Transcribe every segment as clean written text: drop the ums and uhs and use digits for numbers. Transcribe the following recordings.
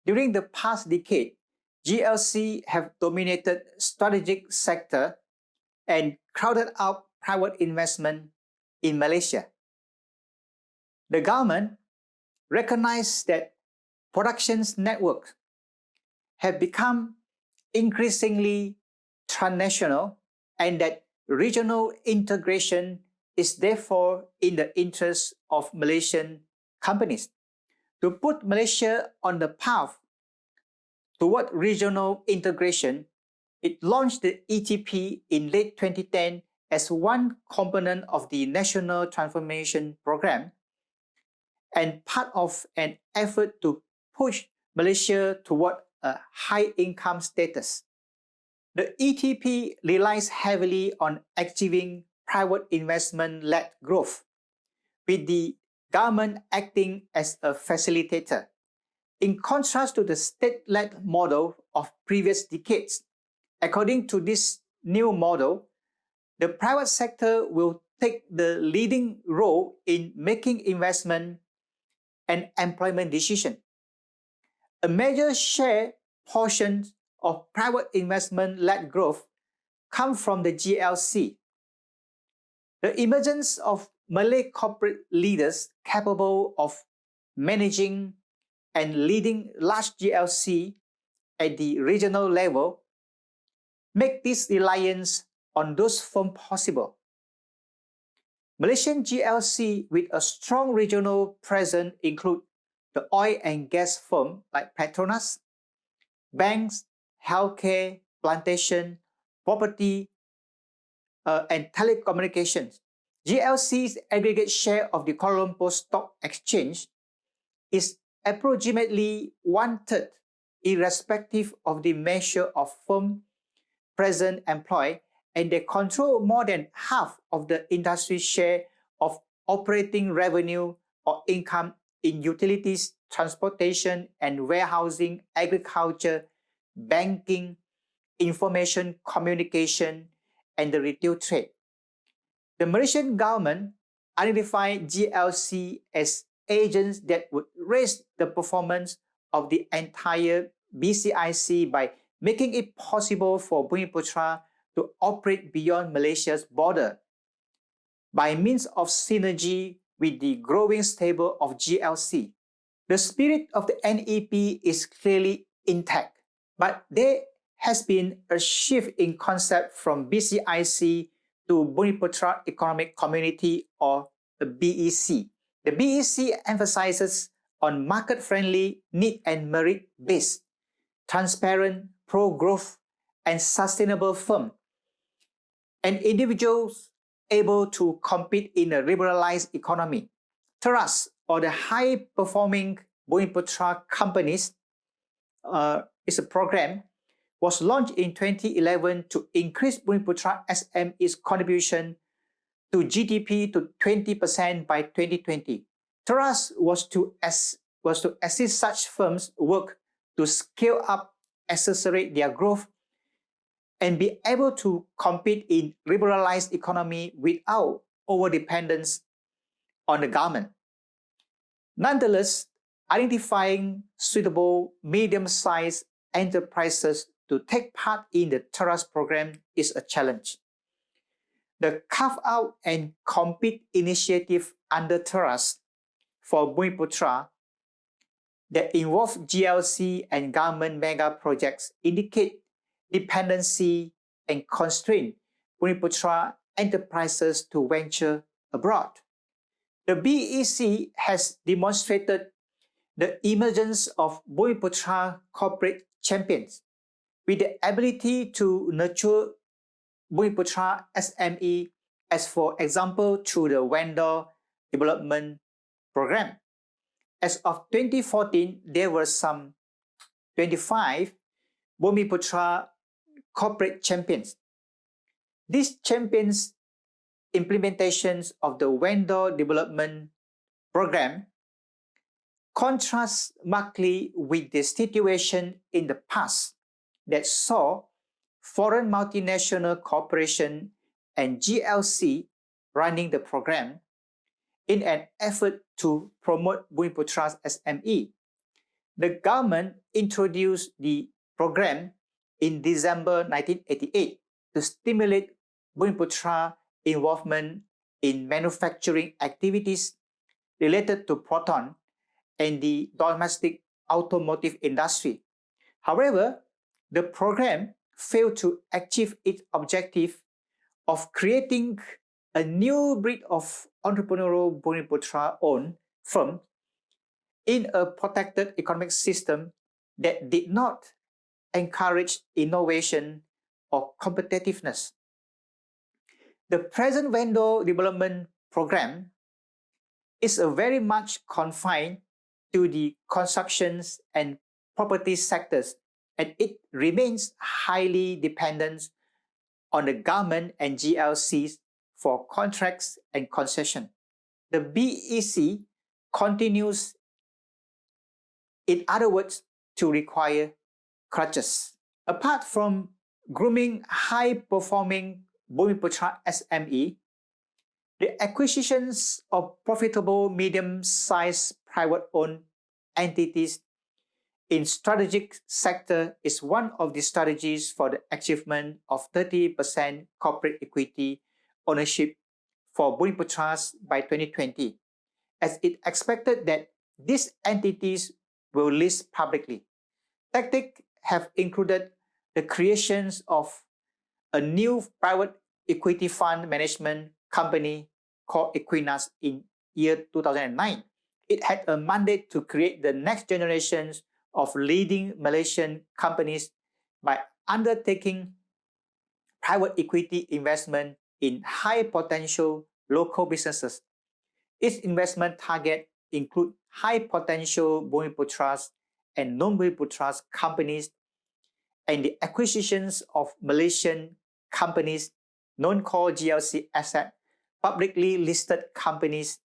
During the past decade, GLC have dominated strategic sector and crowded out private investment in Malaysia. The government recognized that production networks have become increasingly transnational and that regional integration is therefore in the interest of Malaysian companies. To put Malaysia on the path toward regional integration, it launched the ETP in late 2010 as one component of the National Transformation Program and part of an effort to push Malaysia toward a high-income status. The ETP relies heavily on achieving private investment-led growth, with the government acting as a facilitator. In contrast to the state-led model of previous decades, according to this new model, the private sector will take the leading role in making investment and employment decisions. A major share portion of private investment-led growth comes from the GLC. The emergence of Malay corporate leaders capable of managing and leading large GLC at the regional level make this reliance on those firms possible. Malaysian GLC with a strong regional presence include the oil and gas firm like Petronas, banks, healthcare, plantation, property, and telecommunications. GLC's aggregate share of the Kuala Lumpur Stock Exchange is approximately 1/3, irrespective of the measure of firm present employed, and they control more than half of the industry share of operating revenue or income in utilities, transportation and warehousing, agriculture, banking, information communication, and the retail trade. The Malaysian government identified GLC as agents that would raise the performance of the entire BCIC by making it possible for Bumiputra to operate beyond Malaysia's border by means of synergy with the growing stable of GLC. The spirit of the NEP is clearly intact, but there has been a shift in concept from BCIC to Bumiputera Economic Community, or the BEC. The BEC emphasizes on market-friendly, need and merit-based, transparent, pro-growth, and sustainable firm, and individuals able to compete in a liberalized economy. Teras, or the high-performing Bumiputra companies, is a program was launched in 2011 to increase Bumiputra SME's contribution to GDP to 20% by 2020. Teras was to assist such firms work to scale up, accelerate their growth, and be able to compete in liberalized economy without overdependence on the government. Nonetheless, identifying suitable medium-sized enterprises to take part in the Teras program is a challenge. The carve-out and compete initiative under Teras for Bumiputra that involve GLC and government mega projects indicate dependency and constrain Bumiputra enterprises to venture abroad. The BEC has demonstrated the emergence of Bumiputra corporate champions with the ability to nurture Bumiputra SME, as for example through the vendor development program. As of 2014, there were some 25 Bumiputra corporate champions. These champions' implementations of the vendor development program contrasts markedly with the situation in the past that saw foreign multinational corporation and GLC running the program in an effort to promote Bumiputra's SME. The government introduced the program in December 1988 to stimulate Bumiputra involvement in manufacturing activities related to proton and the domestic automotive industry. However, the program failed to achieve its objective of creating a new breed of entrepreneurial Bumiputra-owned firm in a protected economic system that did not encourage innovation or competitiveness. The present vendor development program is very much confined to the constructions and property sectors, and it remains highly dependent on the government and GLCs for contracts and concession. The BEC continues, in other words, to require crutches. Apart from grooming high-performing Bumiputra SME, the acquisitions of profitable medium-sized private-owned entities in strategic sector is one of the strategies for the achievement of 30% corporate equity ownership for Bumiputras by 2020, as it expected that these entities will list publicly. Tactics have included the creations of a new private equity fund management company called Equinas in year 2009. It had a mandate to create the next generations of leading Malaysian companies by undertaking private equity investment in high potential local businesses. Its investment target include high potential Bumiputras and non-Bumiputras companies, and the acquisitions of Malaysian companies, non-core GLC asset, publicly listed companies,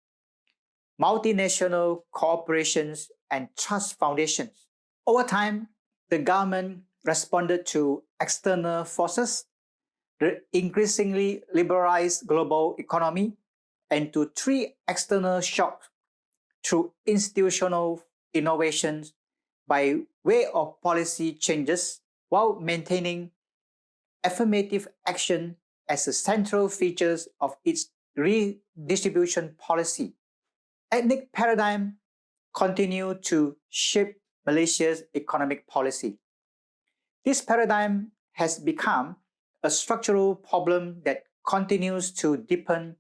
multinational corporations, and trust foundations. Over time, the government responded to external forces, the increasingly liberalized global economy, and to three external shocks through institutional innovations by way of policy changes, while maintaining affirmative action as a central feature of its redistribution policy. Ethnic paradigm continue to shape Malaysia's economic policy. This paradigm has become a structural problem that continues to deepen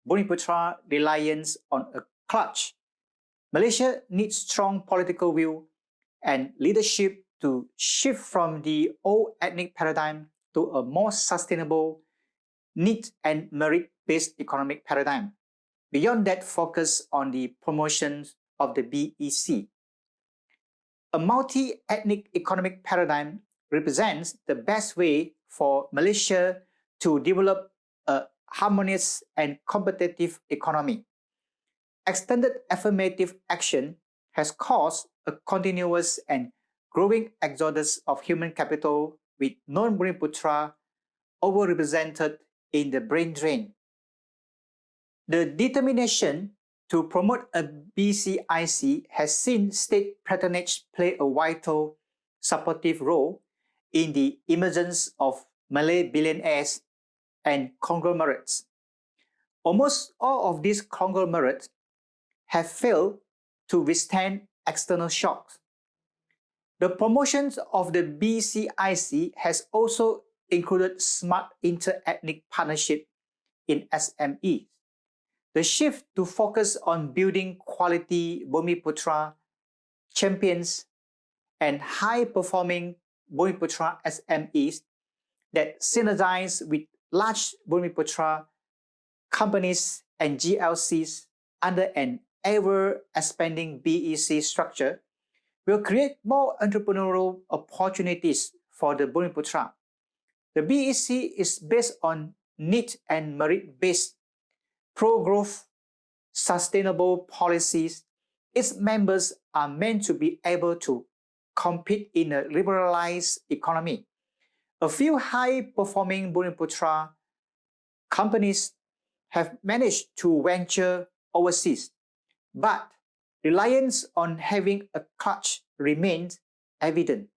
Bumiputra reliance on a crutch. Malaysia needs strong political will and leadership to shift from the old ethnic paradigm to a more sustainable, need and merit-based economic paradigm. Beyond that, focus on the promotion of the BEC. A multi-ethnic economic paradigm represents the best way for Malaysia to develop a harmonious and competitive economy. Extended affirmative action has caused a continuous and growing exodus of human capital, with non-Bumiputra overrepresented in the brain drain. The determination to promote a BCIC has seen state patronage play a vital supportive role in the emergence of Malay billionaires and conglomerates. Almost all of these conglomerates have failed to withstand external shocks. The promotions of the BCIC has also included smart inter-ethnic partnership in SMEs. The shift to focus on building quality Bumiputra champions and high-performing Bumiputra SMEs that synergize with large Bumiputra companies and GLCs under an ever-expanding BEC structure will create more entrepreneurial opportunities for the Bumiputra. The BEC is based on need and merit-based pro-growth, sustainable policies. Its members are meant to be able to compete in a liberalized economy. A few high-performing Bumiputra companies have managed to venture overseas, but reliance on having a crutch remains evident.